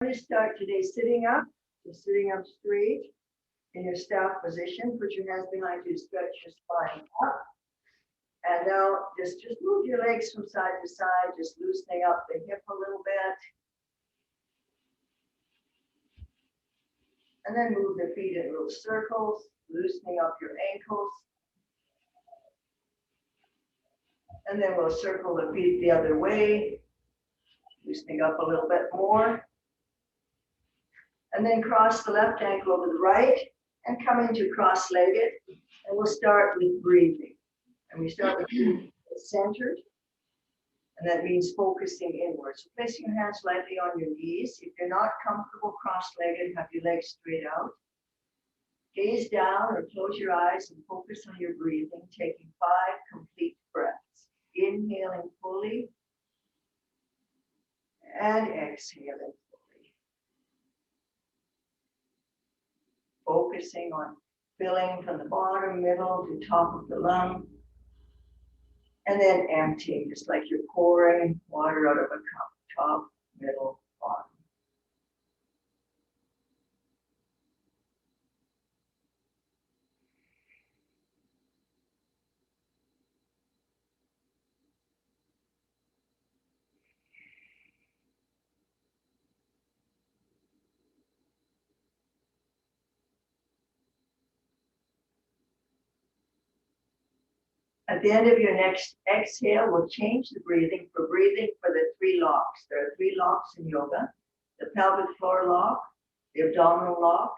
going to start today sitting up. Just sitting up straight in your staff position. Put your hands behind you, stretch your spine up. And now just move your legs from side to side, just loosening up the hip a little bit. And then move the feet in little circles, loosening up your ankles. And then we'll circle the feet the other way, loosening up a little bit more. And then cross the left ankle over the right and come into cross-legged. And we'll start with breathing. And we start with centered. And that means focusing inwards. So placing your hands lightly on your knees. If you're not comfortable cross-legged, have your legs straight out. Gaze down or close your eyes and focus on your breathing, taking 5 complete breaths. Inhaling fully and exhaling fully. Focusing on filling from the bottom, middle to top of the lung. And then emptying, just like you're pouring water out of a cup, top, middle, bottom. At the end of your next exhale, we'll change the breathing for the 3 locks. There are 3 locks in yoga: the pelvic floor lock, the abdominal lock,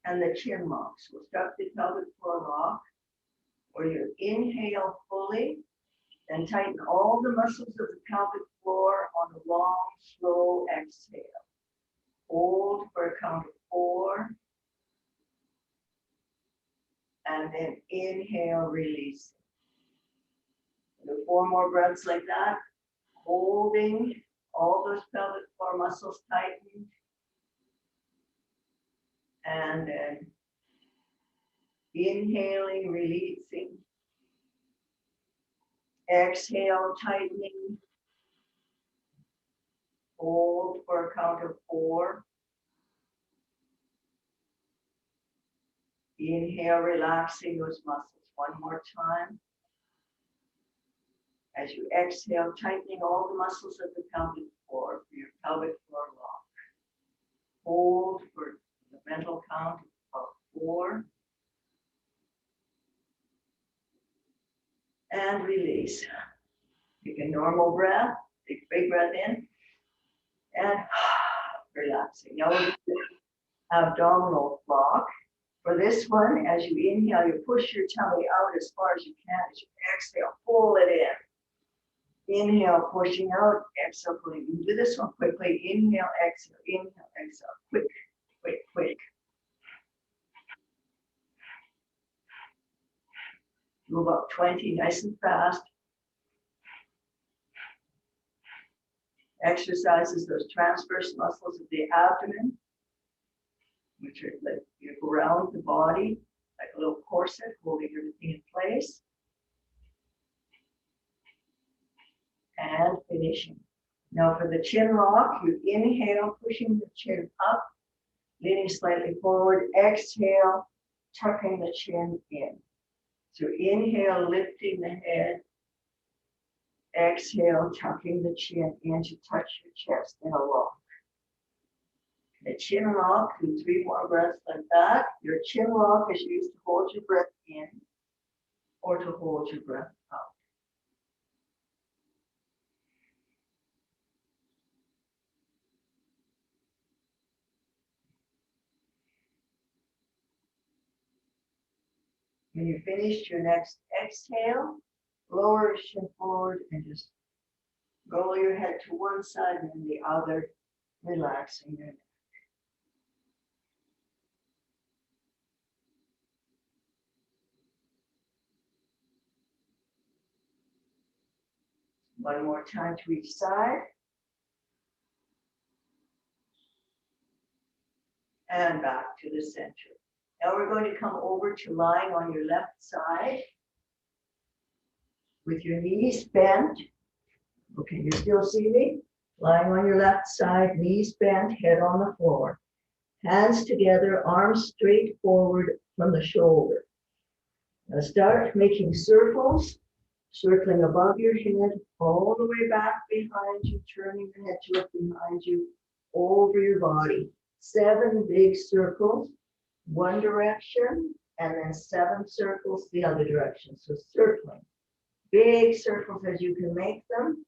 and the chin lock. So we'll start with the pelvic floor lock, where you inhale fully, then tighten all the muscles of the pelvic floor on a long, slow exhale. Hold for a count of 4, and then inhale, release. Do 4 more breaths like that, holding all those pelvic floor muscles tightened. And then inhaling, releasing. Exhale, tightening. Hold for a count of 4. Inhale, relaxing those muscles. 1 more time. As you exhale, tightening all the muscles of the pelvic floor for your pelvic floor lock. Hold for the mental count of 4. And release. Take a normal breath. Take a big breath in. And relaxing. Now we'll do the abdominal lock. For this one, as you inhale, you push your tummy out as far as you can. As you exhale, pull it in. Inhale, pushing out, exhale, pulling. You do this one quickly. Inhale, exhale, quick, quick, quick. Do about 20, nice and fast. Exercises those transverse muscles of the abdomen, which are like you go around the body like a little corset, holding everything in place. And finishing. Now for the chin lock, you inhale, pushing the chin up, leaning slightly forward. Exhale, tucking the chin in. So inhale, lifting the head. Exhale, tucking the chin in to touch your chest in a lock. The chin lock, do 3 more breaths like that. Your chin lock is used to hold your breath in or to hold your breath out. When you finish your next exhale, lower your chin forward and just roll your head to one side and then the other, relaxing your neck. One more time to each side. And back to the center. Now we're going to come over to lying on your left side with your knees bent. Okay, you still see me? Lying on your left side, knees bent, head on the floor. Hands together, arms straight forward from the shoulder. Now start making circles, circling above your head, all the way back behind you, turning your head to look behind you, over your body. 7 big circles, one direction, and then 7 circles the other direction. So circling, big circles as you can make them.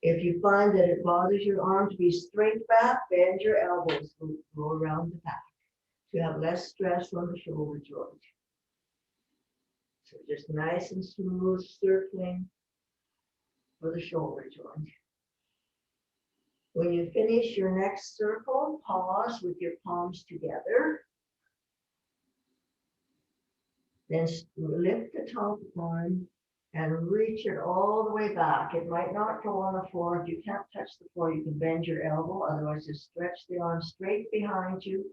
If you find that it bothers your arm to be straight back, bend your elbows, go around the back to have less stress on the shoulder joint. So just nice and smooth circling for the shoulder joint. When you finish your next circle, pause with your palms together. Then lift the top arm and reach it all the way back. It might not go on the floor. If you can't touch the floor, you can bend your elbow. Otherwise, just stretch the arm straight behind you.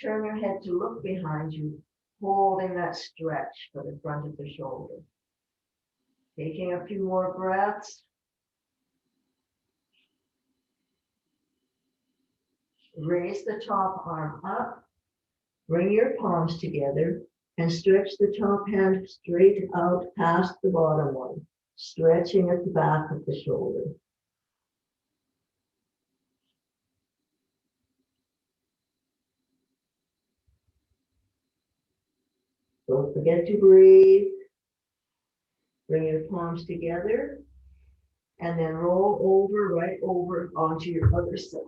Turn your head to look behind you, holding that stretch for the front of the shoulder. Taking a few more breaths. Raise the top arm up. Bring your palms together and stretch the top hand straight out past the bottom one, stretching at the back of the shoulder. Don't forget to breathe. Bring your palms together and then roll over, right over onto your other side.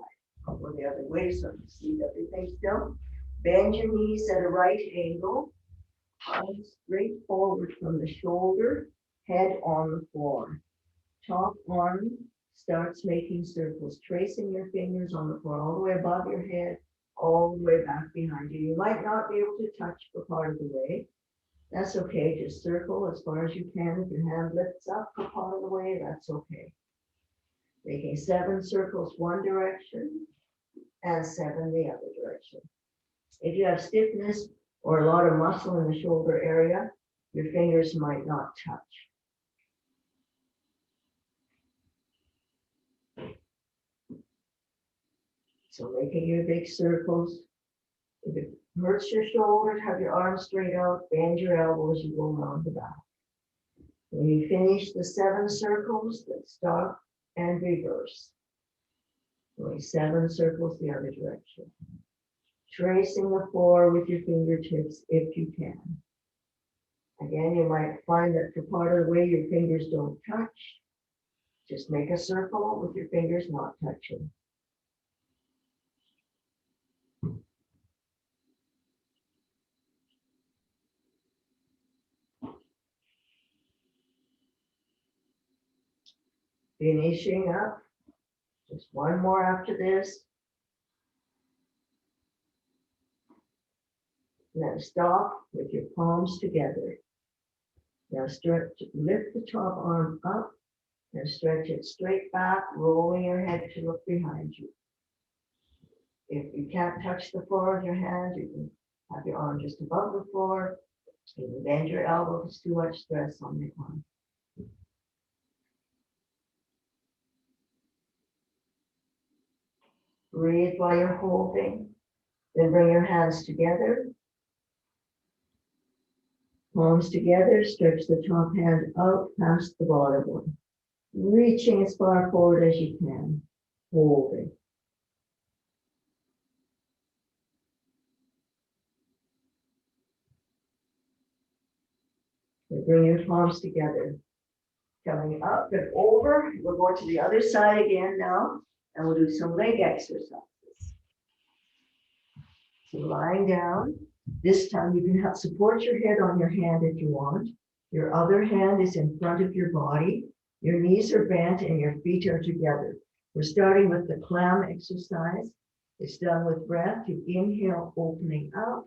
I'll go the other way so you see everything still. Bend your knees at a right angle. Arms straight forward from the shoulder, head on the floor. Top arm starts making circles, tracing your fingers on the floor all the way above your head, all the way back behind you. You might not be able to touch for part of the way. That's okay. Just circle as far as you can. If your hand lifts up for part of the way, that's okay. Making 7 circles one direction and 7 the other direction. If you have stiffness or a lot of muscle in the shoulder area, your fingers might not touch. So making your big circles. If it hurts your shoulder, have your arms straight out, bend your elbows, you go around the back. When you finish the 7 circles, then stop and reverse. Going 7 circles the other direction. Tracing the floor with your fingertips if you can. Again, you might find that for part of the way your fingers don't touch. Just make a circle with your fingers not touching. Finishing up. Just one more after this. Then stop with your palms together. Now stretch, lift the top arm up and stretch it straight back, rolling your head to look behind you. If you can't touch the floor with your hand, you can have your arm just above the floor. You can bend your elbow if it's too much stress on the arm. Breathe while you're holding. Then bring your hands together. Palms together, stretch the top hand out past the bottom one. Reaching as far forward as you can. Holding. And bring your palms together. Coming up and over. We're going to the other side again now. And we'll do some leg exercises. So lying down. This time you can help support your head on your hand if you want. Your other hand is in front of your body. Your knees are bent and your feet are together. We're starting with the clam exercise. It's done with breath. You inhale, opening up.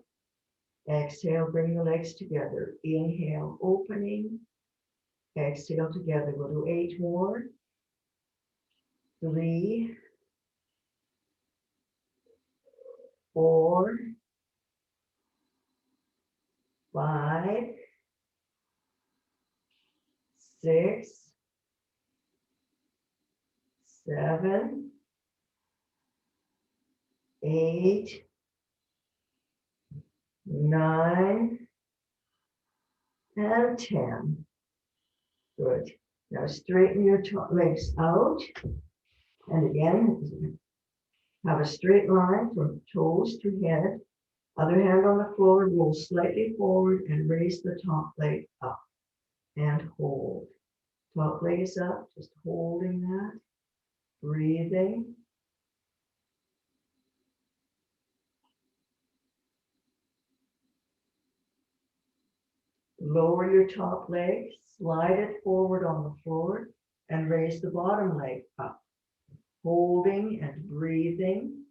Exhale, bring your legs together. Inhale, opening. Exhale together. We'll do 8 more. 3, 4, 5, 6, 7, 8, 9, and 10. Good. Now straighten your legs out. And again, have a straight line from toes to head. Other hand on the floor, roll slightly forward and raise the top leg up and hold. Top leg is up, just holding that, breathing. Lower your top leg, slide it forward on the floor, and raise the bottom leg up. Holding and breathing.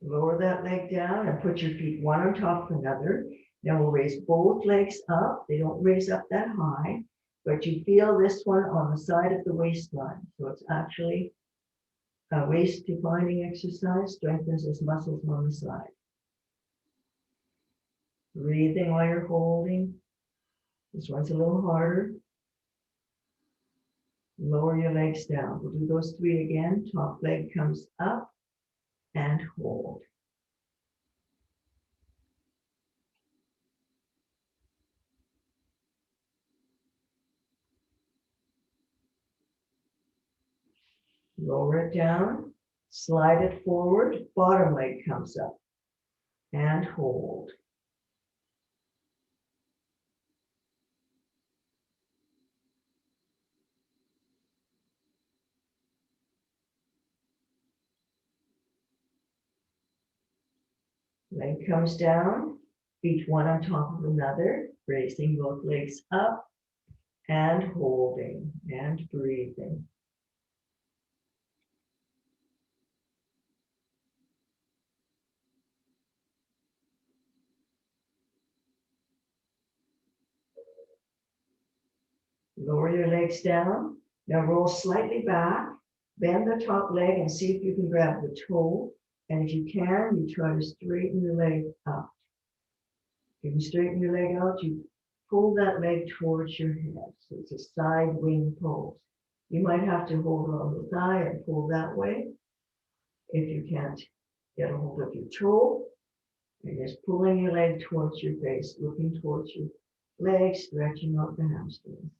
Lower that leg down and put your feet one on top of another. Now we'll raise both legs up. They don't raise up that high, but you feel this one on the side of the waistline. So it's actually a waist defining exercise, strengthens those muscles on the side. Breathing while you're holding. This one's a little harder. Lower your legs down. We'll do those 3 again. Top leg comes up and hold. Lower it down, slide it forward, bottom leg comes up and hold. Leg comes down, feet one on top of another, raising both legs up and holding and breathing. Lower your legs down. Now roll slightly back, bend the top leg and see if you can grab the toe. And if you can, you try to straighten your leg up. If you straighten your leg out, you pull that leg towards your head. So it's a side wing pose. You might have to hold on the thigh and pull that way. If you can't get a hold of your toe, you're just pulling your leg towards your face, looking towards your leg, stretching out the hamstrings.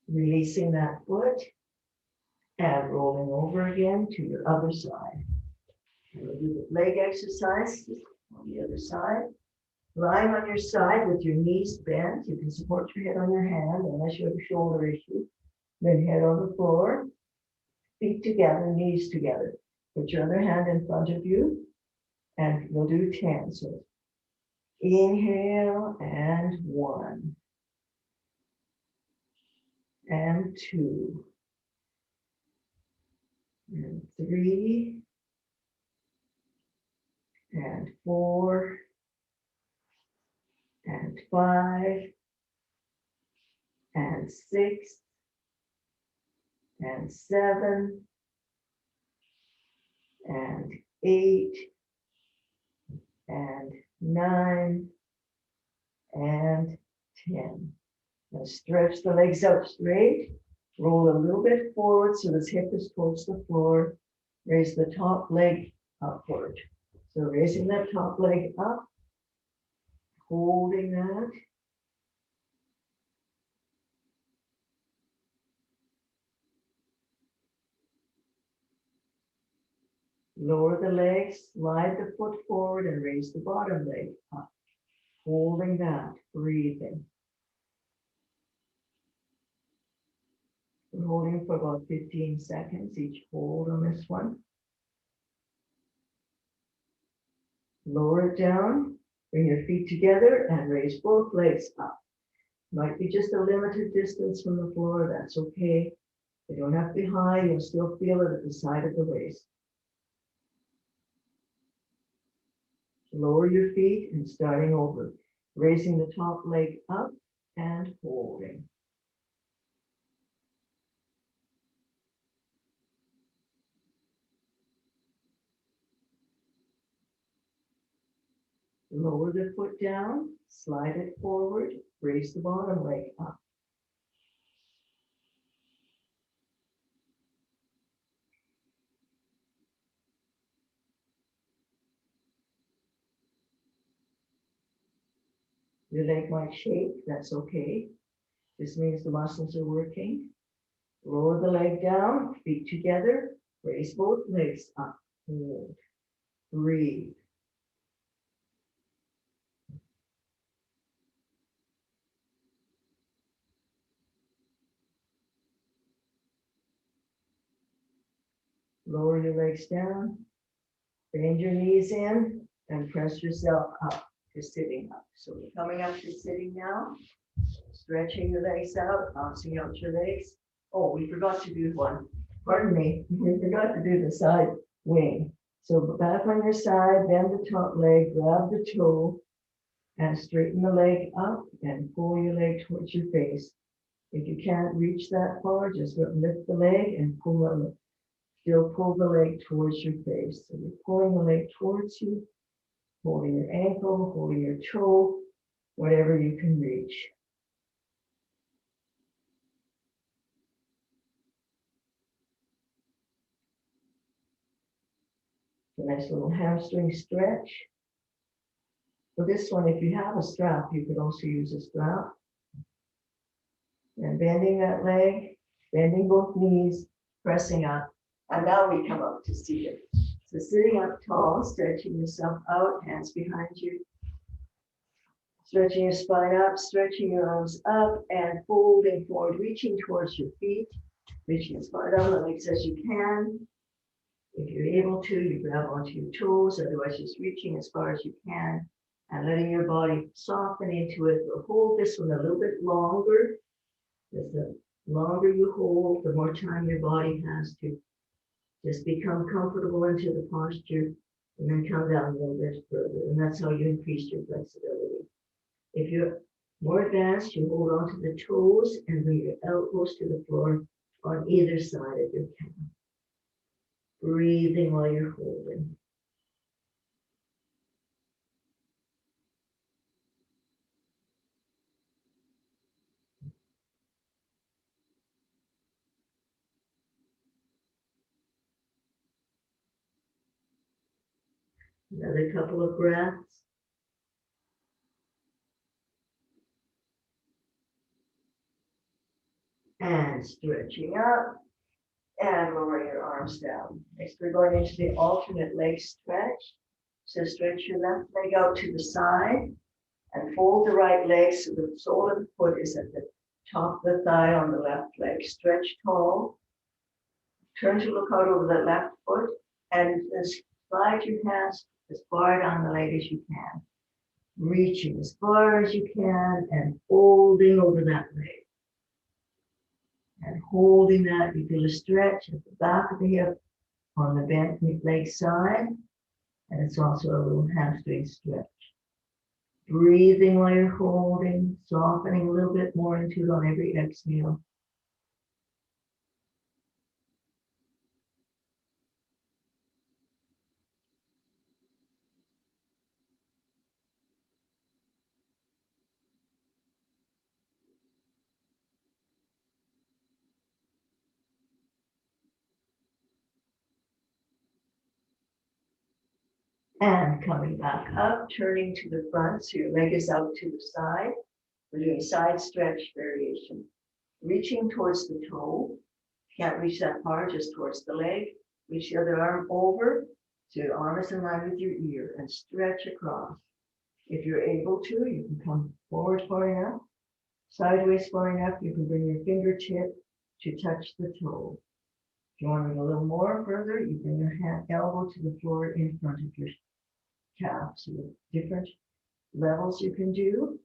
Releasing that foot and rolling over again to your other side. And we'll do the leg exercise on the other side. Lying on your side with your knees bent, you can support your head on your hand unless you have a shoulder issue. Then head on the floor, feet together, knees together. Put your other hand in front of you and we'll do 10. So inhale and 1 and 2 and 3 and 4 and 5 and 6 and 7 and 8 and 9 and 10. Now stretch the legs out straight. Roll a little bit forward so this hip is towards the floor. Raise the top leg upward. So raising that top leg up, holding that. Lower the legs, slide the foot forward and raise the bottom leg up. Holding that, breathing. We're holding for about 15 seconds, each hold on this one. Lower it down, bring your feet together and raise both legs up. Might be just a limited distance from the floor, that's okay. They don't have to be high, you'll still feel it at the side of the waist. Lower your feet and starting over, raising the top leg up and holding. Lower the foot down, slide it forward, raise the bottom leg up. Your leg might shake, that's okay. This means the muscles are working. Lower the leg down, feet together, raise both legs up. Hold, breathe. Lower your legs down, bend your knees in, and press yourself up to sitting up. So we're coming up to sitting now, stretching the legs out, bouncing out your legs. Oh, we forgot to do one. Pardon me, we forgot to do the side wing. So back on your side, bend the top leg, grab the toe, and straighten the leg up and pull your leg towards your face. If you can't reach that far, just lift the leg and pull it. Still pull the leg towards your face. So you're pulling the leg towards you, holding your ankle, holding your toe, whatever you can reach. A nice little hamstring stretch. For this one, if you have a strap, you could also use a strap. And bending that leg, bending both knees, pressing up. And now we come up to seated. So sitting up tall, stretching yourself out, hands behind you. Stretching your spine up, stretching your arms up, and folding forward, reaching towards your feet, reaching as far down the legs as you can. If you're able to, you grab onto your toes, otherwise just reaching as far as you can and letting your body soften into it. We'll hold this one a little bit longer. Because the longer you hold, the more time your body has to just become comfortable into the posture and then come down a little bit further. And that's how you increase your flexibility. If you're more advanced, you hold on to the toes and bring your elbows to the floor on either side of your calf. Breathing while you're holding. Another couple of breaths. And stretching up and lower your arms down. Next, we're going into the alternate leg stretch. So stretch your left leg out to the side and fold the right leg so the sole of the foot is at the top of the thigh on the left leg. Stretch tall. Turn to look out over the left foot and slide your hands as far down the leg as you can. Reaching as far as you can and folding over that leg. And holding that, you feel a stretch at the back of the hip on the bent leg side. And it's also a little hamstring stretch. Breathing while you're holding, softening a little bit more into it on every exhale. And coming back up, turning to the front, so your leg is out to the side. We're doing side stretch variation. Reaching towards the toe. Can't reach that far, just towards the leg. Reach the other arm over, so your arm is in line with your ear, and stretch across. If you're able to, you can come forward far enough, sideways far enough, you can bring your fingertip to touch the toe. If you want to go a little more further, you bring your elbow to the floor in front of your calf. So different levels you can do.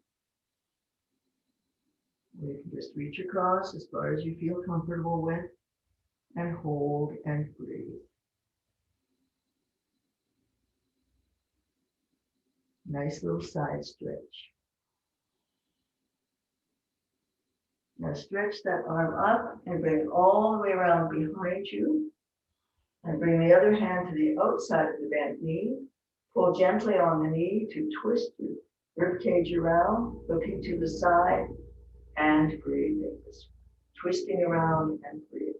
You can just reach across as far as you feel comfortable with and hold and breathe. Nice little side stretch. Now stretch that arm up and bring it all the way around behind you. And bring the other hand to the outside of the bent knee. Pull gently on the knee to twist your ribcage around, looking to the side and breathing. Twisting around and breathing.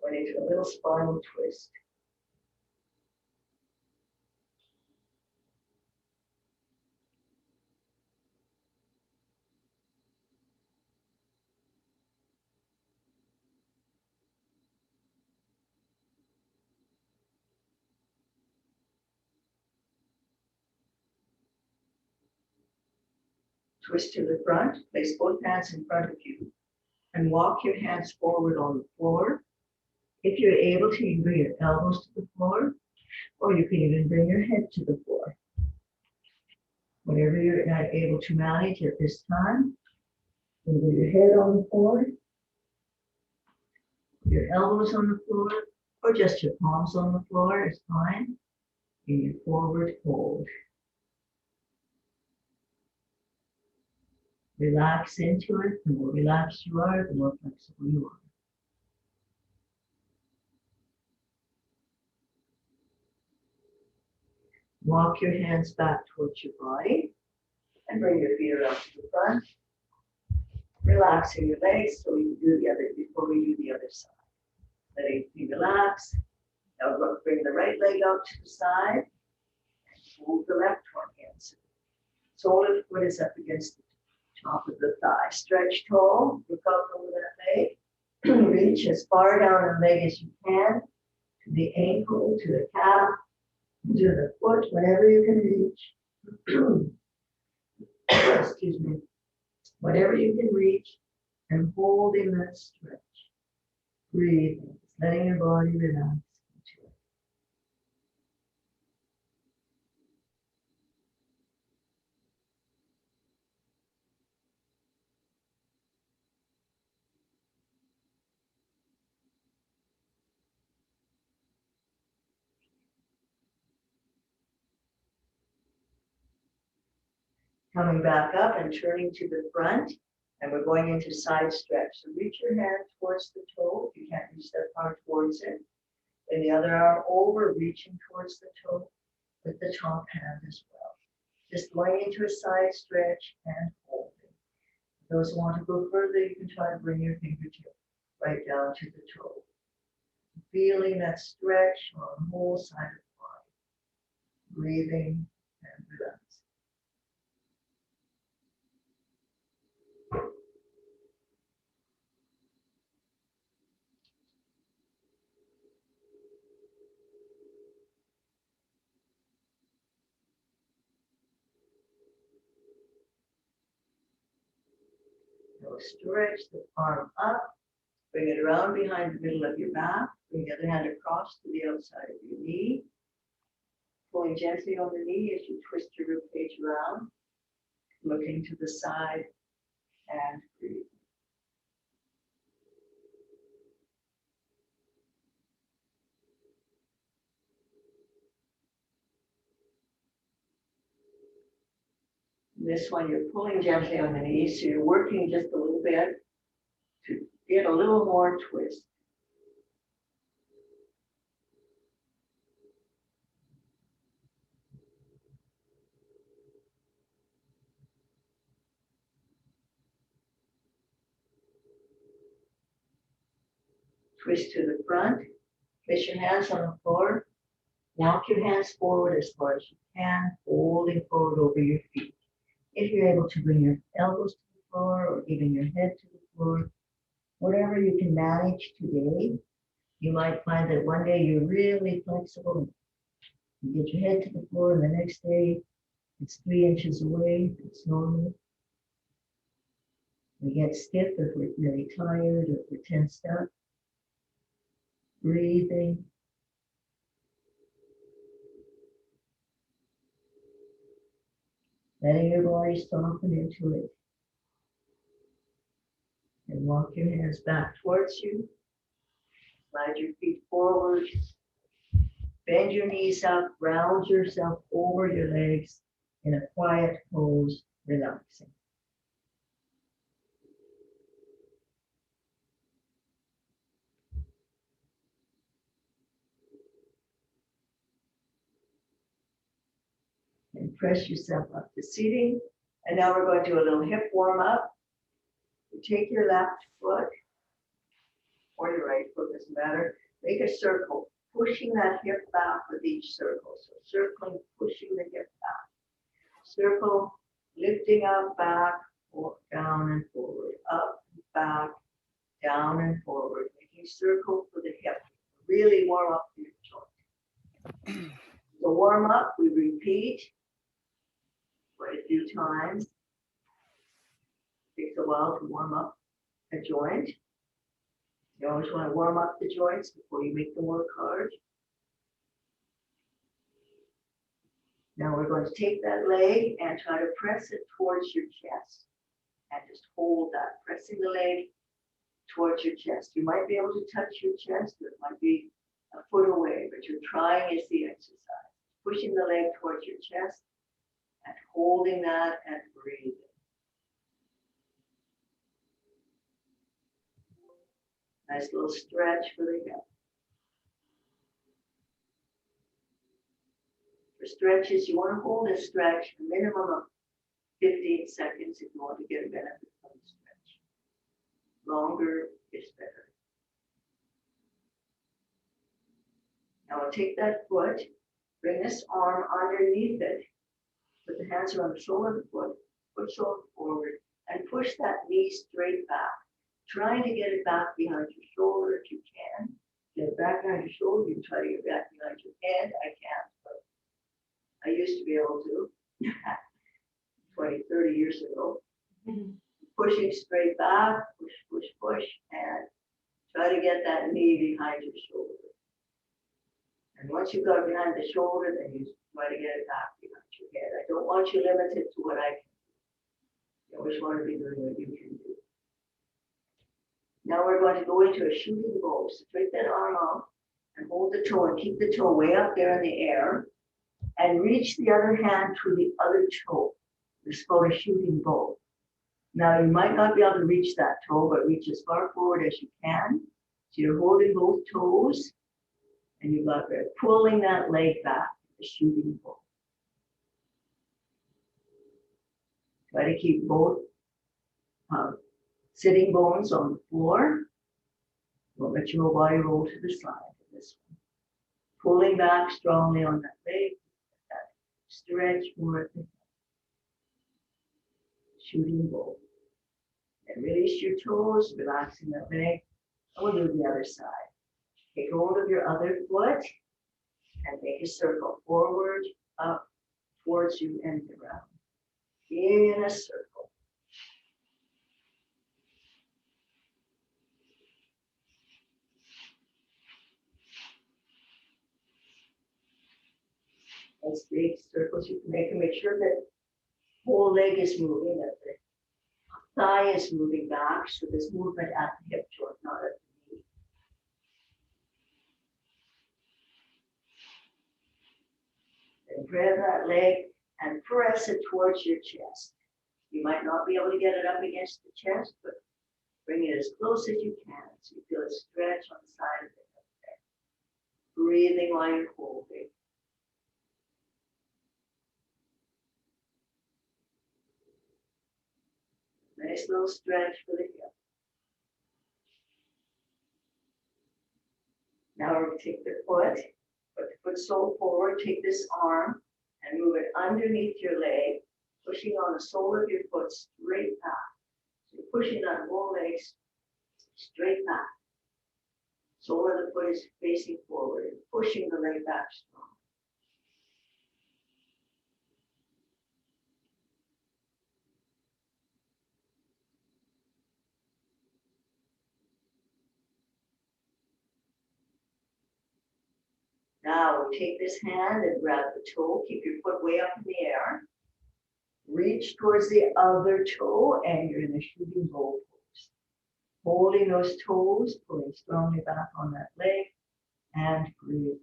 Going into a little spinal twist. Twist to the front, place both hands in front of you, and walk your hands forward on the floor. If you're able to, you can bring your elbows to the floor, or you can even bring your head to the floor. Whatever you're not able to manage at this time, you can bring your head on the floor, your elbows on the floor, or just your palms on the floor is fine. In your forward fold. Relax into it. The more relaxed you are, the more flexible you are. Walk your hands back towards your body and bring your feet around to the front. Relaxing your legs so we can do the other before we do the other side. Letting your feet relax. Now bring the right leg out to the side and move the left arm in. Sole of the foot is up against the top of the thigh. Stretch tall, look up over that leg. Reach as far down the leg as you can, to the ankle, to the calf, to the foot, whatever you can reach. Excuse me. Whatever you can reach, and holding that stretch. Breathing, letting your body relax into it. Coming back up and turning to the front, and we're going into side stretch. So reach your hand towards the toe, if you can't reach that far towards it. And the other arm over, reaching towards the toe with the top hand as well. Just going into a side stretch and holding. Those who want to go further, you can try to bring your fingertip right down to the toe. Feeling that stretch on the whole side of the body. Breathing and relaxing. Now stretch the arm up, bring it around behind the middle of your back, bring the other hand across to the outside of your knee, pulling gently on the knee as you twist your ribcage around, looking to the side and breathing. This one, you're pulling gently on the knee, so you're working just a little bit to get a little more twist. Twist to the front, place your hands on the floor, walk your hands forward as far as you can, holding forward over your feet. If you're able to bring your elbows to the floor or even your head to the floor, whatever you can manage today, you might find that one day you're really flexible. You get your head to the floor and the next day it's 3 inches away, it's normal. We get stiff if we're really tired or if we're tensed up. Breathing. Letting your body soften into it. And walk your hands back towards you. Slide your feet forward. Bend your knees up. Round yourself over your legs in a quiet pose, relaxing. And press yourself up to seating. And now we're going to do a little hip warm up. You take your left foot or your right foot, doesn't matter. Make a circle, pushing that hip back with each circle. So circling, pushing the hip back. Circle, lifting up, back, or down and forward, up, back, down and forward. Making a circle for the hip. Really warm up the hip joint. So warm up, we repeat quite a few times. Takes a while to warm up a joint. You always want to warm up the joints before you make them work hard. Now we're going to take that leg and try to press it towards your chest. And just hold that, pressing the leg towards your chest. You might be able to touch your chest, or it might be a foot away, but you're trying is the exercise. Pushing the leg towards your chest and holding that and breathing. Nice little stretch for the hip. For stretches, you want to hold a stretch a minimum of 15 seconds if you want to get a benefit from the stretch. Longer is better. Now we'll take that foot, bring this arm underneath it, put the hands around the shoulder of the foot, push shoulder forward, and push that knee straight back. Trying to get it back behind your shoulder if you can. Get it back behind your shoulder. You can try to get it back behind your head. I can't, but I used to be able to 20, 30 years ago. Pushing straight back, push, push, push, and try to get that knee behind your shoulder. And once you've got it behind the shoulder, then you try to get it back behind your head. I don't want you limited to what I can do. You always want to be doing what you can do. Now we're going to go into a shooting bow. So take that arm out and hold the toe and keep the toe way up there in the air and reach the other hand to the other toe. This is called a shooting bow. Now you might not be able to reach that toe, but reach as far forward as you can. So you're holding both toes and you've got there pulling that leg back, the shooting bow. Try to keep both sitting bones on the floor. Don't let your body roll to the side of this one. Pulling back strongly on that leg, that stretch more at the head. Shooting bow. And release your toes, relaxing that leg. And we'll do the other side. Take hold of your other foot and make a circle forward, up, towards you, and around. In a circle. As big circles you can make, and make sure that whole leg is moving, that the thigh is moving back, so there's movement at the hip joint, not at the knee. Then grab that leg and press it towards your chest. You might not be able to get it up against the chest, but bring it as close as you can so you feel a stretch on the side of the hip there. Breathing while you're holding. Nice little stretch for the hip. Now we're going to take the foot, put the foot sole forward, take this arm and move it underneath your leg, pushing on the sole of your foot straight back. So you're pushing that whole leg straight back. Sole of the foot is facing forward and pushing the leg back strong. Now we'll take this hand and grab the toe, keep your foot way up in the air. Reach towards the other toe and you're in the shooting bow pose. Holding those toes, pulling strongly back on that leg and breathing.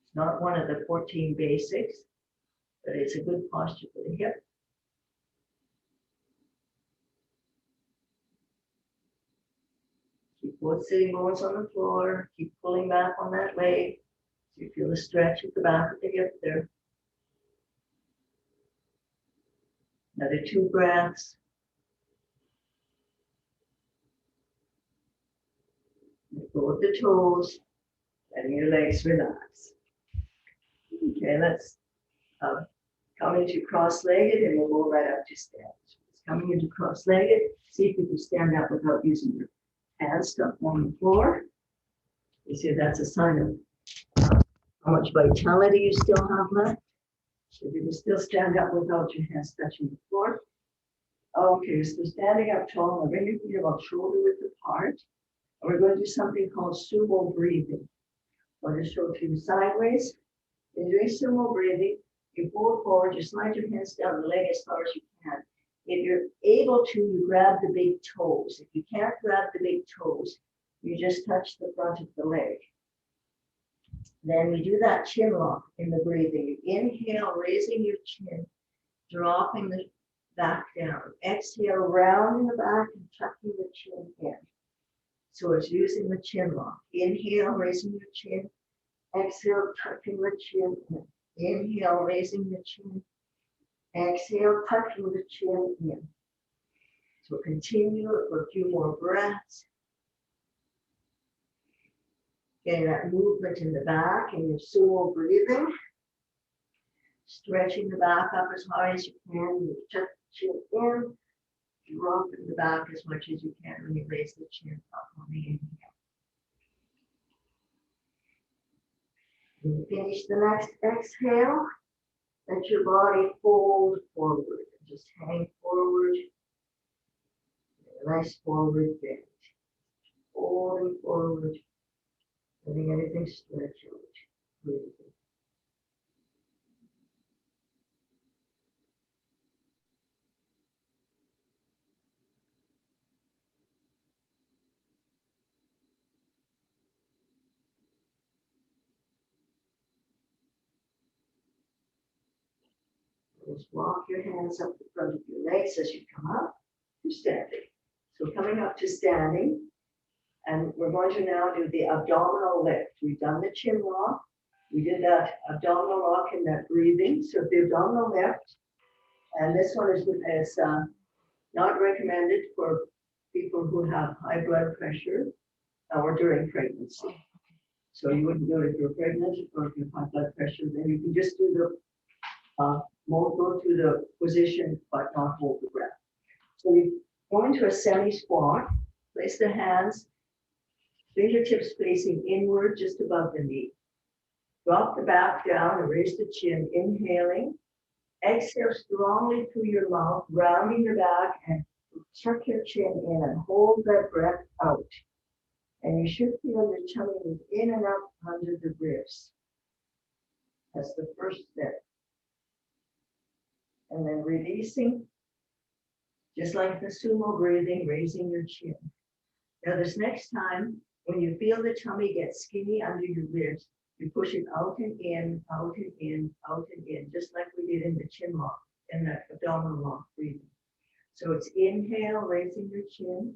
It's not one of the 14 basics, but it's a good posture for the hip. Keep both sitting bones on the floor. Keep pulling back on that leg. So you feel the stretch at the back of the hip there. Another 2 breaths. Let go of the toes, letting your legs relax. Okay, let's come into cross-legged and we'll go right up to stand. So it's coming into cross-legged. See if you can stand up without using your hands stuck on the floor. You see that's a sign of how much vitality you still have left. So you can still stand up without your hands touching the floor. Okay, so standing up tall, now bring your feet about shoulder width apart. And we're going to do something called Supo Breathing. I'll just show it to you sideways. In doing Supo Breathing, you pull forward, you slide your hands down the leg as far as you can. If you're able to, you grab the big toes. If you can't grab the big toes, you just touch the front of the leg. Then we do that chin lock in the breathing. You inhale, raising your chin, dropping the back down. Exhale, rounding the back and tucking the chin in. So it's using the chin lock. Inhale, raising your chin. Exhale, tucking the chin in. Inhale, raising the chin. Exhale, tucking the chin in. So continue for a few more breaths. Getting that movement in the back and your Supo breathing. Stretching the back up as high as you can. You tuck the chin in. Dropping the back as much as you can when you raise the chin up on the inhale. When you finish the next exhale, let your body fold forward. Just hang forward. A nice forward bend. Folding forward. Letting everything stretch out. Breathing. Just walk your hands up the front of your legs as you come up to standing. So coming up to standing, and we're going to now do the abdominal lift. We've done the chin lock. We did that abdominal lock in that breathing. So the abdominal lift, and this one is not recommended for people who have high blood pressure or during pregnancy. So you wouldn't do it if you're pregnant or if you have high blood pressure. Then you can just do the go to the position but not hold the breath. So we go into a semi-squat. Place the hands, fingertips facing inward just above the knee. Drop the back down and raise the chin, inhaling. Exhale strongly through your mouth, rounding your back and tuck your chin in and hold that breath out. And you should feel your tummy move in and up under the ribs. That's the first step. And then releasing, just like the Supo breathing, raising your chin. Now this next time, when you feel the tummy get skinny under your ribs, you push it out and in, out and in, out and in, just like we did in the chin lock, in the abdominal lock breathing. So it's inhale, raising your chin.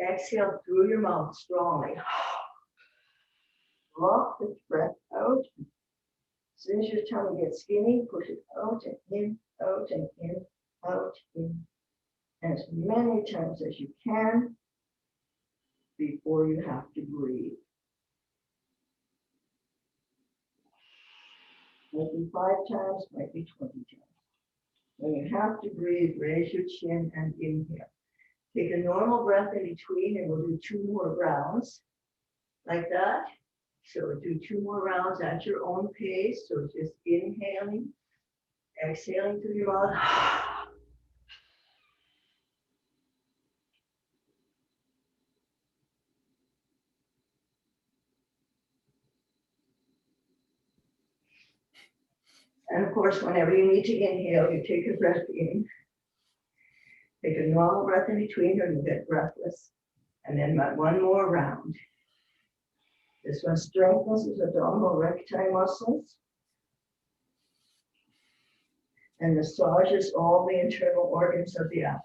Exhale through your mouth strongly. Lock the breath out. As soon as your tummy gets skinny, push it out and in, out and in, out, in. And as many times as you can before you have to breathe. Might be 5 times, might be 20 times. When you have to breathe, raise your chin and inhale. Take a normal breath in between and we'll do 2 more rounds like that. So we'll do 2 more rounds at your own pace. So just inhaling, exhaling through your mouth. And of course, whenever you need to inhale, you take a breath in. Take a normal breath in between or you get breathless. And then 1 more round. This one strengthens the abdominal recti muscles and massages all the internal organs of the abdomen.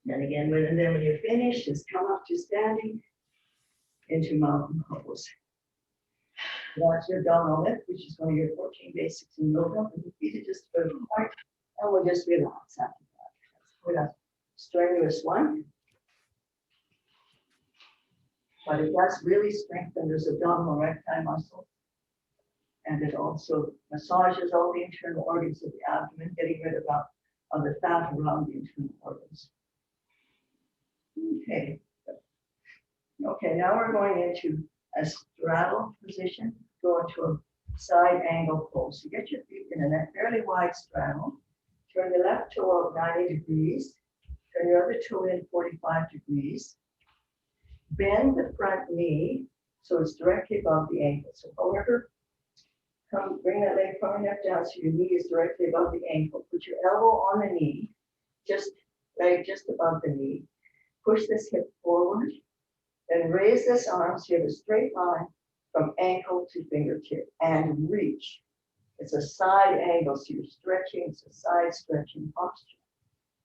And again, when you're finished, just come up to standing into mountain pose. Watch your abdominal lift, which is one of your 14 basics in yoga. And your feet are just a bit apart, and we'll just relax after that. That's quite a strenuous one. But it does really strengthen those abdominal recti muscles. And it also massages all the internal organs of the abdomen, getting rid of the fat around the internal organs. Okay. Okay, now we're going into a straddle position. Go into a side angle pose. So get your feet in a fairly wide straddle. Turn the left toe out 90 degrees. Turn your other toe in 45 degrees. Bend the front knee so it's directly above the ankle. So however, bring that leg far enough down so your knee is directly above the ankle. Put your elbow on the knee, leg just above the knee. Push this hip forward. Then raise this arm so you have a straight line from ankle to fingertip and reach. It's a side angle, so you're stretching. It's a side stretching posture.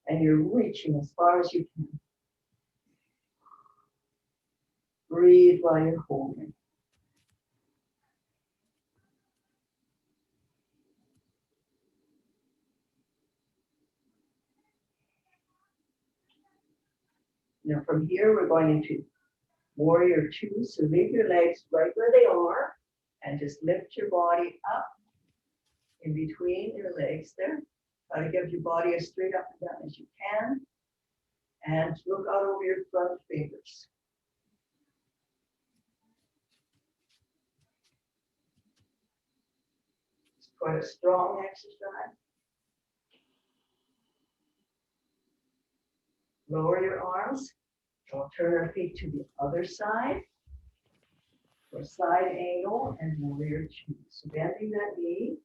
And you're reaching as far as you can. Breathe while you're holding. Now from here, we're going into warrior two. So leave your legs right where they are and just lift your body up in between your legs there. Try to give your body as straight up and down as you can. And look out over your front fingers. It's quite a strong exercise. Lower your arms. We'll turn our feet to the other side for side angle and warrior two. So bending that knee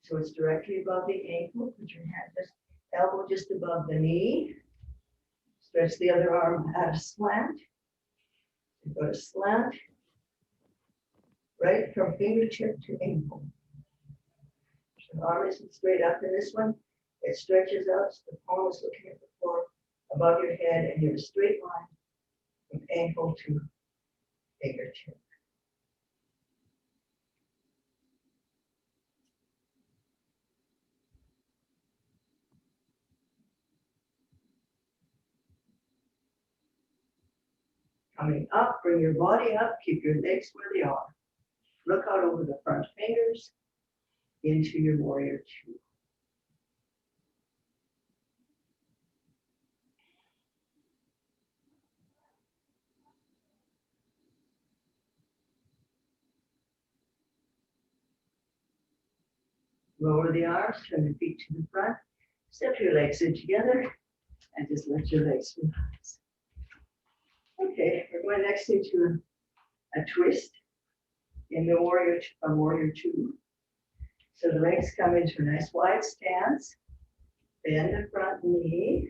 so it's directly above the ankle. Put your elbow just above the knee. Stretch the other arm at a slant. You go to slant, right from fingertip to ankle. So the arm isn't straight up in this one. It stretches out, so the palm is looking at the floor above your head, and you have a straight line from ankle to fingertip. Coming up, bring your body up, keep your legs where they are. Look out over the front fingers into your warrior two. Lower the arms, turn the feet to the front, step your legs in together, and just let your legs relax. Okay, we're going next into a twist in the warrior two. So the legs come into a nice wide stance, bend the front knee,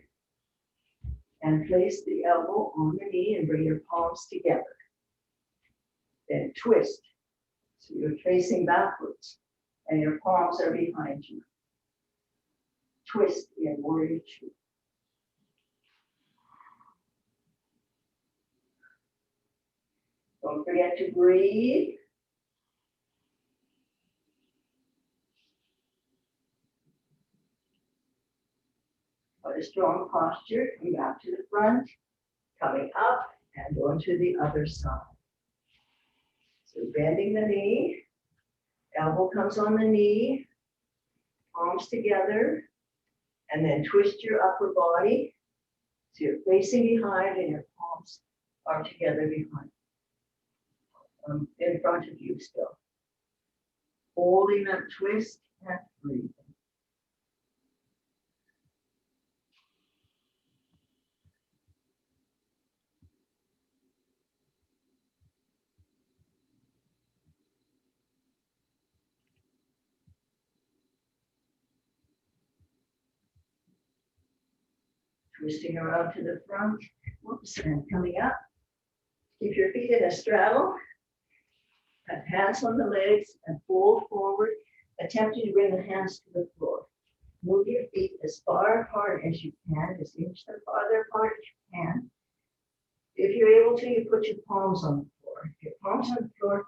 and place the elbow on the knee and bring your palms together. Then twist, so you're facing backwards. And your palms are behind you. Twist in warrior two. Don't forget to breathe. Quite a strong posture. Come back to the front, coming up and going to the other side. So bending the knee. Elbow comes on the knee, palms together, and then twist your upper body so you're facing behind and your palms are together behind, in front of you still. Holding that twist and breathing. Twisting around to the front. Whoops, and coming up. Keep your feet in a straddle. Have hands on the legs and fold forward, attempting to bring the hands to the floor. Move your feet as far apart as you can, just inch them farther apart as you can. If you're able to, you put your palms on the floor. If your palms on the floor,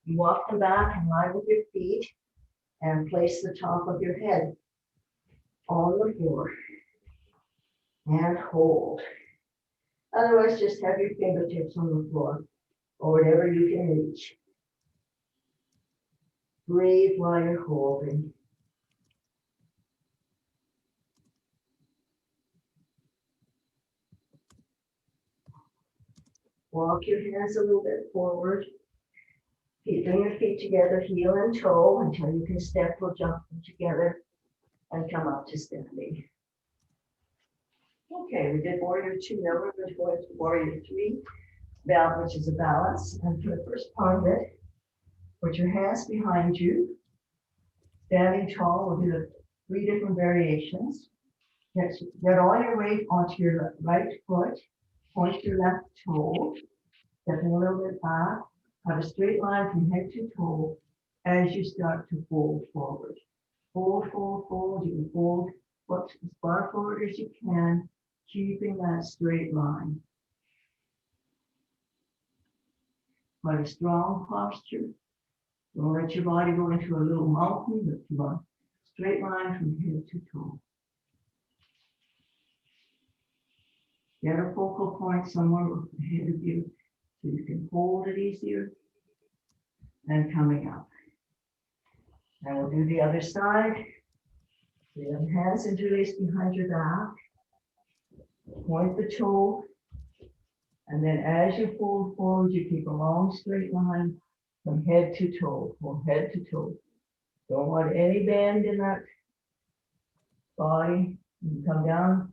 you walk them back in line with your feet and place the top of your head on the floor and hold. Otherwise, just have your fingertips on the floor or whatever you can reach. Breathe while you're holding. Walk your hands a little bit forward. Bring your feet together, heel and toe, until you can step or jump them together and come up to standing. Okay, we did warrior 2. Now we're going to go into warrior 3, which is a balance. And for the first part of it, put your hands behind you. Standing tall, we'll do the 3 different variations. Get all your weight onto your right foot. Point your left toe. Stepping a little bit back. Have a straight line from head to toe as you start to fold forward. Fold, fold, fold. You can fold foot as far forward as you can, keeping that straight line. Quite a strong posture. Don't let your body go into a little mountain, but you want straight line from head to toe. Get a focal point somewhere ahead of you so you can hold it easier. And coming up. And we'll do the other side. So you have hands interlaced behind your back. Point the toe. And then as you fold forward, you keep a long straight line from head to toe, from head to toe. Don't want any bend in that body. You can come down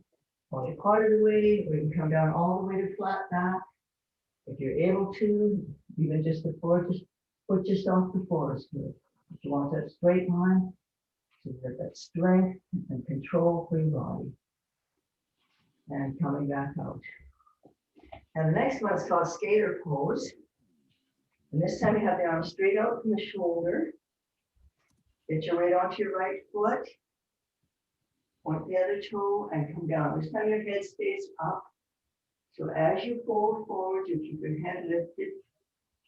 only part of the way, or you can come down all the way to flat back. If you're able to, even just the floor, just put yourself to forest good. If you want that straight line, so you have that strength and control for your body. And coming back out. And the next one is called skater pose. And this time you have the arms straight out from the shoulder. Get your weight onto your right foot. Point the other toe and come down. This time your head stays up. So as you fold forward, you keep your head lifted.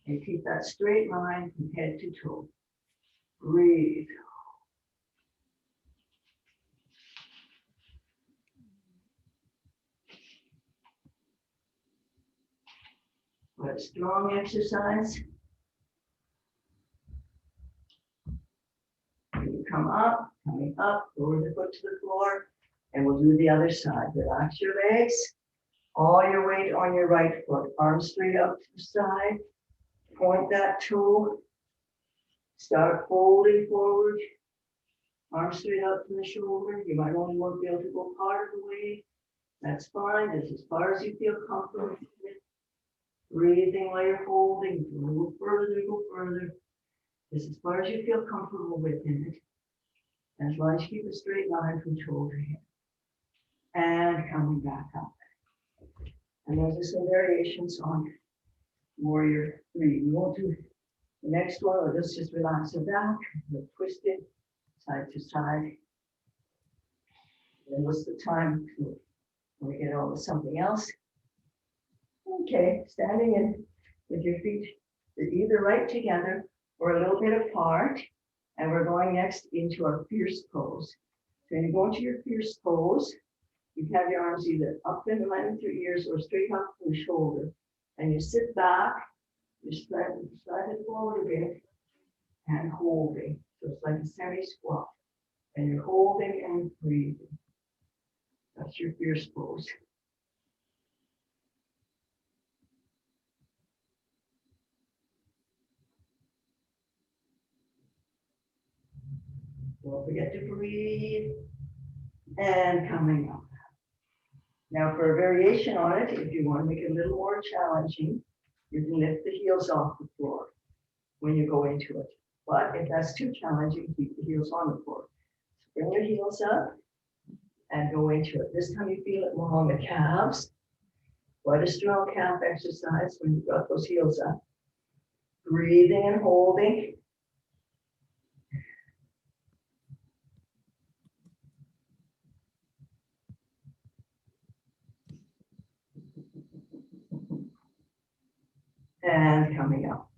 And keep that straight line from head to toe. Breathe. What a strong exercise. You come up, coming up, lower the foot to the floor, and we'll do the other side. Relax your legs. All your weight on your right foot. Arms straight up to the side. Point that toe, start folding forward, arms straight up from the shoulder. You might only want to be able to go part of the way. That's fine, that's as far as you feel comfortable with. Breathing while you're holding, go further, go further. This as far as you feel comfortable with it. As long as you keep a straight line from shoulder to head. And coming back up. And those are some variations on warrior 3. We won't do the next one. Let's just relax the back. We'll twist it side to side. And what's the time when we get on with something else? Okay, standing in with your feet either right together or a little bit apart. And we're going next into our fierce pose. So when you go into your fierce pose, you have your arms either up in line with your ears or straight up from the shoulder. And you sit back, you slide it forward a bit, and holding. So it's like a semi-squat. And you're holding and breathing. That's your fierce pose. Don't forget to breathe. And coming up. Now for a variation on it, if you want to make it a little more challenging, you can lift the heels off the floor when you go into it. But if that's too challenging, keep the heels on the floor. So bring your heels up and go into it. This time you feel it more on the calves. Quite a strong calf exercise when you've got those heels up. Breathing and holding. And coming up.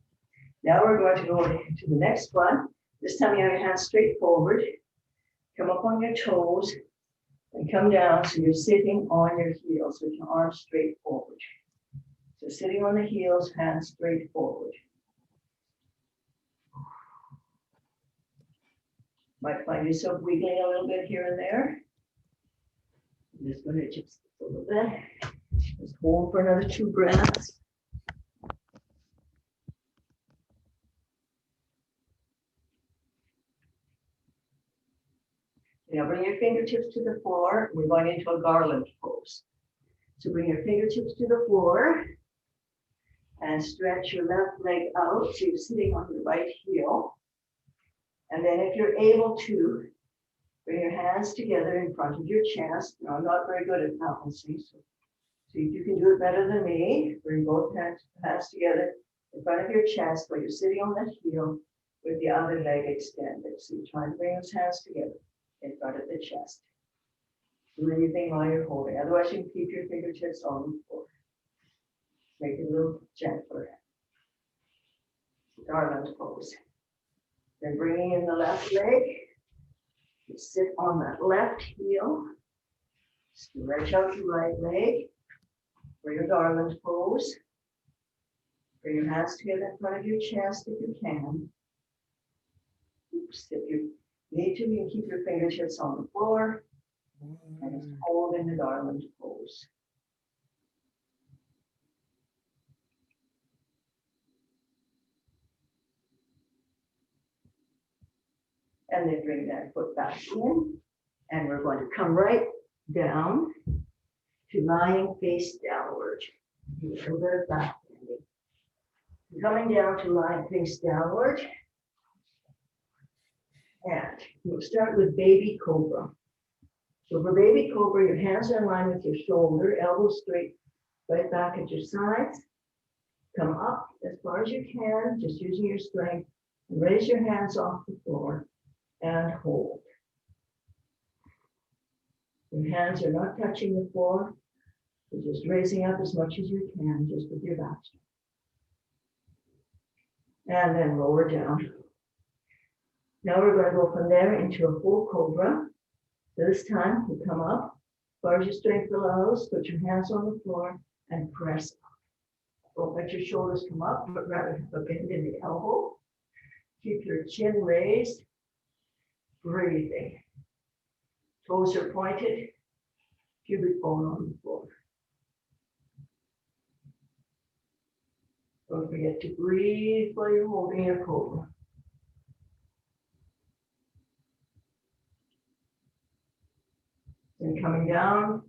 Now we're going to go to the next one. This time you have your hands straight forward. Come up on your toes and come down so you're sitting on your heels with your arms straight forward. So sitting on the heels, hands straight forward. Might find yourself wiggling a little bit here and there. I'm just going to just a little bit. Just hold for another 2 breaths. Now bring your fingertips to the floor. We're going into a Garland Pose. So bring your fingertips to the floor and stretch your left leg out so you're sitting on the right heel. And then if you're able to, bring your hands together in front of your chest. Now, I'm not very good at balancing, so see if you can do it better than me. Bring both hands together in front of your chest while you're sitting on that heel with the other leg extended. So you're trying to bring those hands together in front of the chest. Do anything while you're holding. Otherwise, you can keep your fingertips on the floor. Make it a little gentler. Garland Pose. Then bringing in the left leg. You sit on that left heel. Stretch out your right leg for your Garland Pose. Bring your hands together in front of your chest if you can. Oops, if you need to, you can keep your fingertips on the floor and just hold in the Garland Pose. And then bring that foot back in. And we're going to come right down to lying face downward. Do a little bit of back bending. Coming down to lying face downward. And we'll start with baby cobra. So for baby cobra, your hands are in line with your shoulder, elbows straight, right back at your sides. Come up as far as you can, just using your strength. And raise your hands off the floor and hold. Your hands are not touching the floor. You're just raising up as much as you can, just with your back strength. And then lower down. Now we're going to go from there into a full cobra. This time you come up, as far as your strength allows, put your hands on the floor and press up. Don't let your shoulders come up, but rather have a bend in the elbow. Keep your chin raised, breathing. Toes are pointed, pubic bone on the floor. Don't forget to breathe while you're holding your cobra. And coming down,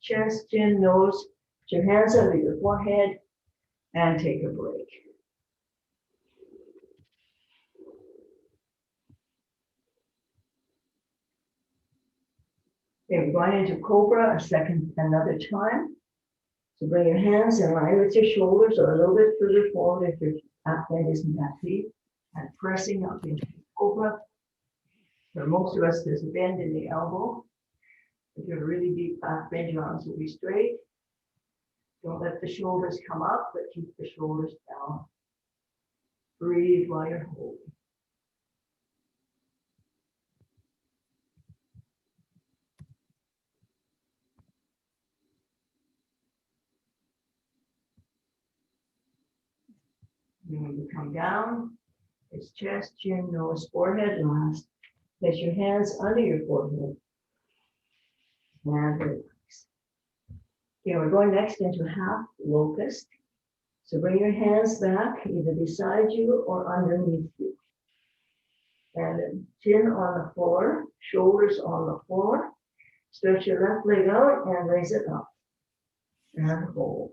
chest, chin, nose, put your hands under your forehead and take a break. Okay, we're going into Cobra another time. So bring your hands in line with your shoulders or a little bit further forward if your back bend isn't that deep. And pressing up into Cobra. For most of us, there's a bend in the elbow. If you have a really deep back bend, your arms will be straight. Don't let the shoulders come up, but keep the shoulders down. Breathe while you're holding. And when you come down, it's chest, chin, nose, forehead last. Place your hands under your forehead. And relax. Okay, we're going next into half locust. So bring your hands back, either beside you or underneath you. And chin on the floor, shoulders on the floor. Stretch your left leg out and raise it up. And hold.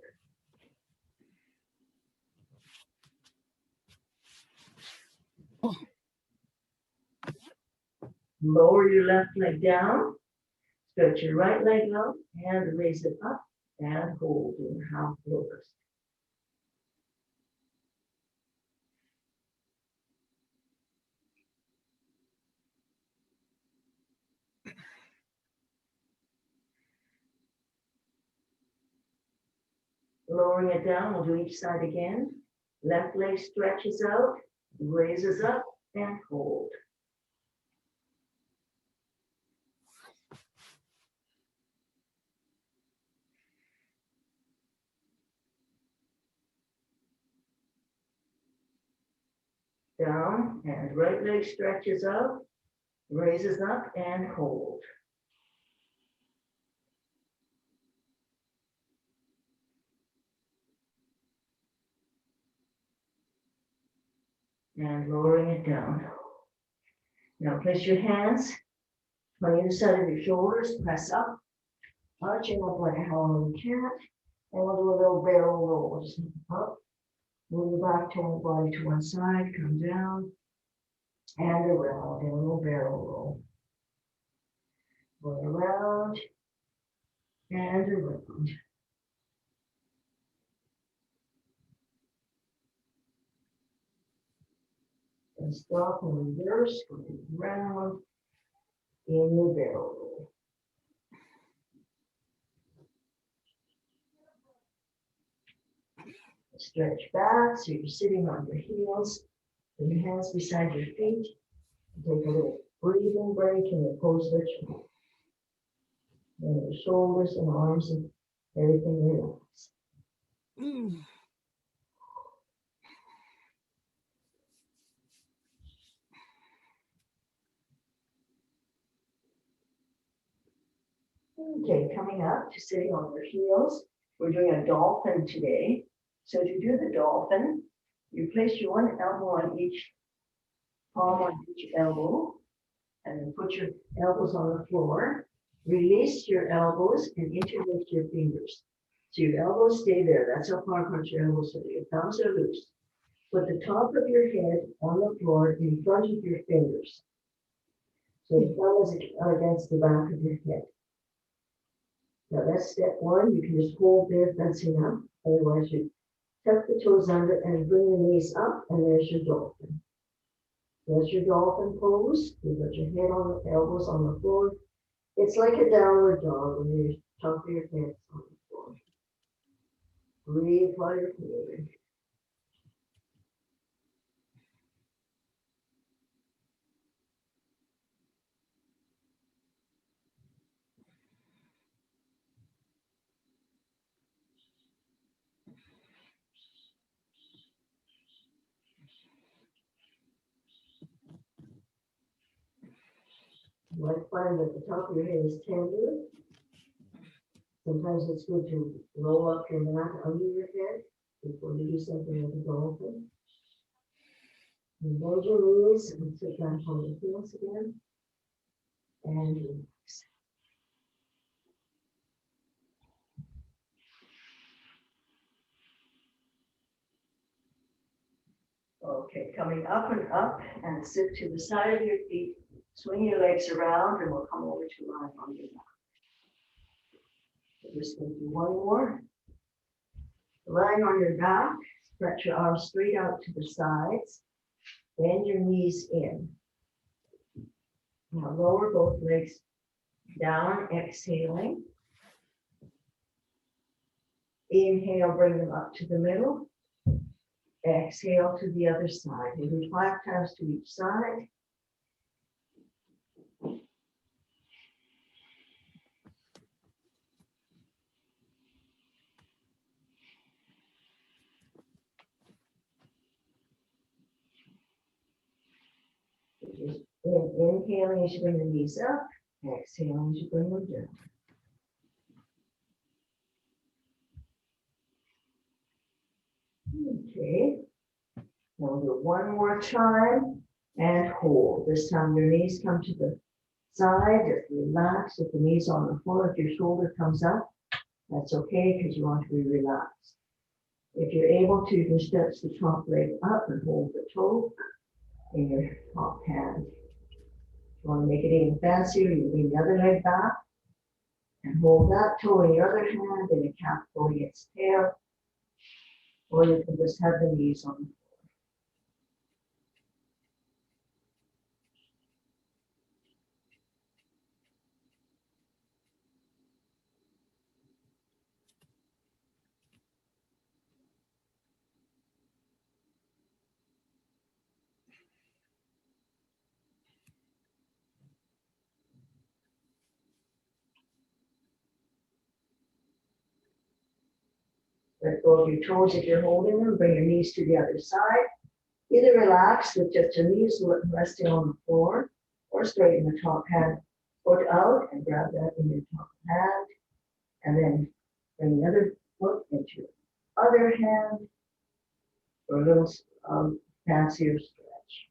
Lower your left leg down. Stretch your right leg out and raise it up and hold in half locust. Lowering it down, we'll do each side again. Left leg stretches out, raises up, and hold. Down, and right leg stretches out, raises up, and hold. And lowering it down. Now place your hands on either side of your shoulders, press up, arching up like a Halloween cat, and we'll do a little barrel roll. Just up, move your back toe body to one side, come down, and around, and a little barrel roll. Go around, and around. And stop and reverse, going around in the barrel roll. Stretch back so you're sitting on your heels, and your hands beside your feet. Take a little breathing break in your pose ritual. And your shoulders and arms and everything relax. Okay, coming up to sitting on your heels. We're doing a dolphin today. So to do the dolphin, you place your one elbow on each palm on each elbow, and then put your elbows on the floor. Release your elbows and interlace your fingers. So your elbows stay there. That's how far apart your elbows are. Your thumbs are loose. Put the top of your head on the floor in front of your fingers. So your thumb is against the back of your head. Now that's step one. You can just hold there, that's enough. Otherwise, you tuck the toes under and bring the knees up, and there's your dolphin. There's your dolphin pose. You got your head on the elbows on the floor. It's like a downward dog when your top of your head is on the floor. Breathe while you're holding. You might find that the top of your head is tender. Sometimes it's good to roll up your mat under your head before you do something like a dolphin. And bend your knees and sit back on the heels again. And relax. Okay, coming up and sit to the side of your feet. Swing your legs around and we'll come over to lying on your back. We're just going to do one more. Lying on your back, stretch your arms straight out to the sides. Bend your knees in. Now lower both legs down, exhaling. Inhale, bring them up to the middle. Exhale to the other side. We'll do 5 times to each side. Just inhaling as you bring the knees up. Exhaling as you bring them down. Okay. Now we'll do it one more time and hold. This time your knees come to the side. Just relax with the knees on the floor. If your shoulder comes up, that's okay because you want to be relaxed. If you're able to, you can stretch the top leg up and hold the toe in your top hand. If you want to make it even fancier, you bring the other leg back and hold that toe in your other hand and the calf going its tail. Or you can just have the knees on the floor. Let go of your toes if you're holding them. Bring your knees to the other side. Either relax with just your knees resting on the floor, or straighten the top hand foot out and grab that in your top hand. And then bring the other foot into your other hand for a little fancier stretch.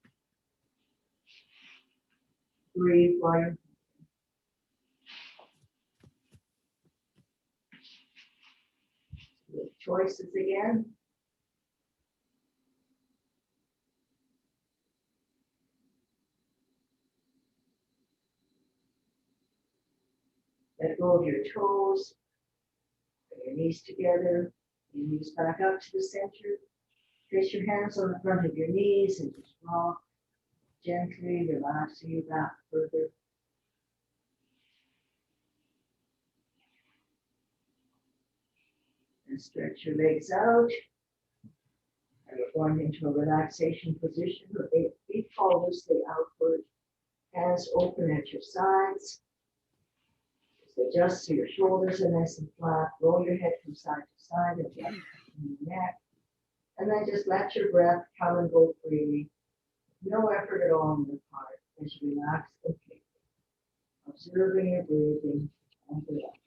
Breathe while you're with choices again. Let go of your toes. Bring your knees together. Your knees back up to the center. Place your hands on the front of your knees and just rock gently, relaxing you back further. And stretch your legs out. And we're going into a relaxation position. Feet fall loosely outward. Hands open at your sides. Just adjust so your shoulders are nice and flat. Roll your head from side to side and gently in the neck. And then just let your breath come and go freely. No effort at all on your part as you relax completely. Observing your breathing and relaxing.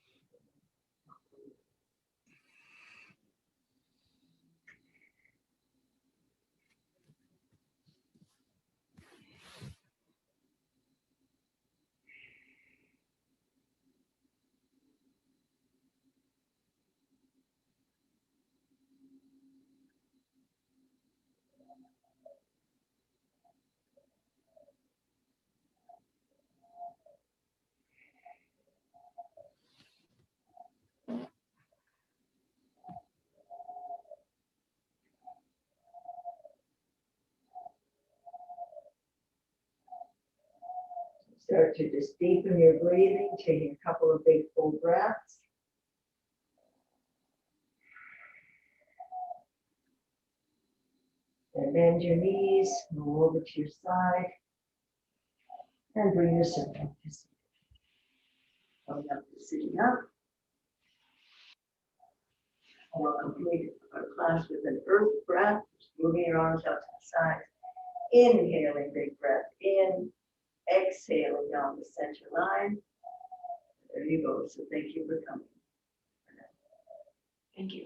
Start to just deepen your breathing, taking a couple of big full breaths. And bend your knees, roll over to your side, and bring yourself up to sitting. Coming up to sitting up. We'll complete our class with an earth breath, just moving your arms out to the side. Inhaling, big breath in. Exhaling down the center line. There you go. So thank you for coming. Thank you.